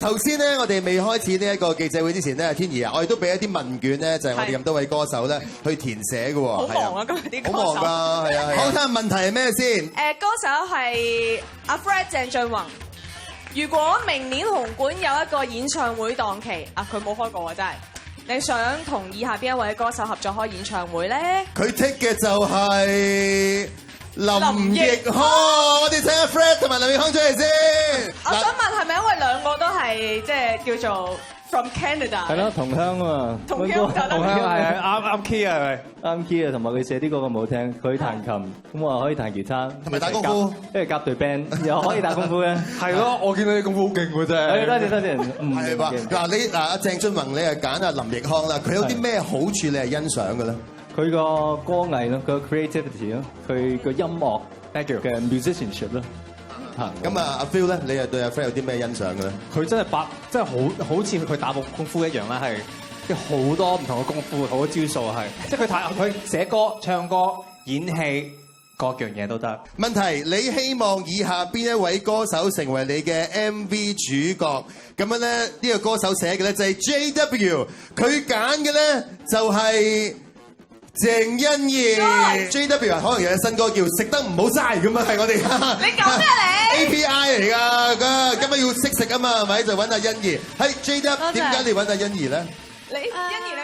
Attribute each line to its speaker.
Speaker 1: 頭先咧，我哋未開始呢一個記者會之前咧，天怡啊，我哋都俾一啲問卷咧，就係我哋咁多位歌手咧去填寫嘅喎。
Speaker 2: 好忙啊，今日啲歌手。
Speaker 1: 好忙㗎，係啊。好，睇下問題係咩先？
Speaker 2: 歌手係阿 Fred 鄭俊弘。如果明年紅館有一個演唱會檔期，佢冇開過啊，真係。你想同以下邊一位歌手合作開演唱會咧？
Speaker 1: 佢 take 嘅就係林奕匡，我哋請阿 Fred 同埋林奕匡出嚟先。
Speaker 2: 我想問係咪因為兩個都係即係叫做 from Canada？
Speaker 3: 係咯，同鄉啊嘛。同鄉係啱 key 啊，係咪？啱 key 啊，同埋佢寫啲歌咁好聽，佢彈琴，咁我可以彈吉他，
Speaker 1: 同埋打功夫，
Speaker 3: 跟住夾隊 band 又可以打功夫嘅。
Speaker 4: 係咯，我見到你功夫好勁喎真係。
Speaker 3: 多謝多謝。
Speaker 1: 係吧？嗱阿鄭俊弘你係揀阿林奕匡啦，佢有啲咩好處你係欣賞嘅咧？
Speaker 3: 佢個歌藝咯，佢個 creativity 咯，佢個音樂嘅 musicianship 咯。
Speaker 1: 咁啊，阿 Phil 咧，你又對阿 Fred 有啲咩欣賞嘅咧？
Speaker 5: 佢真係真係好似佢打功夫一樣啦，係即係好多唔同嘅功夫，好多招數係，即係佢寫歌、唱歌、演戲各樣嘢都得。
Speaker 1: 問題你希望以下邊一位歌手成為你嘅 MV 主角？咁樣咧，呢個歌手寫嘅咧就係 JW， 佢揀嘅咧就係鄭欣宜。JW 可能有隻新歌叫食得唔好嘥咁啊，係我哋
Speaker 2: 你講咩你
Speaker 1: API 嚟㗎，今日要識食啊嘛，係咪就揾阿欣宜。係 JW，點解你揾阿欣宜咧？
Speaker 2: 欣宜你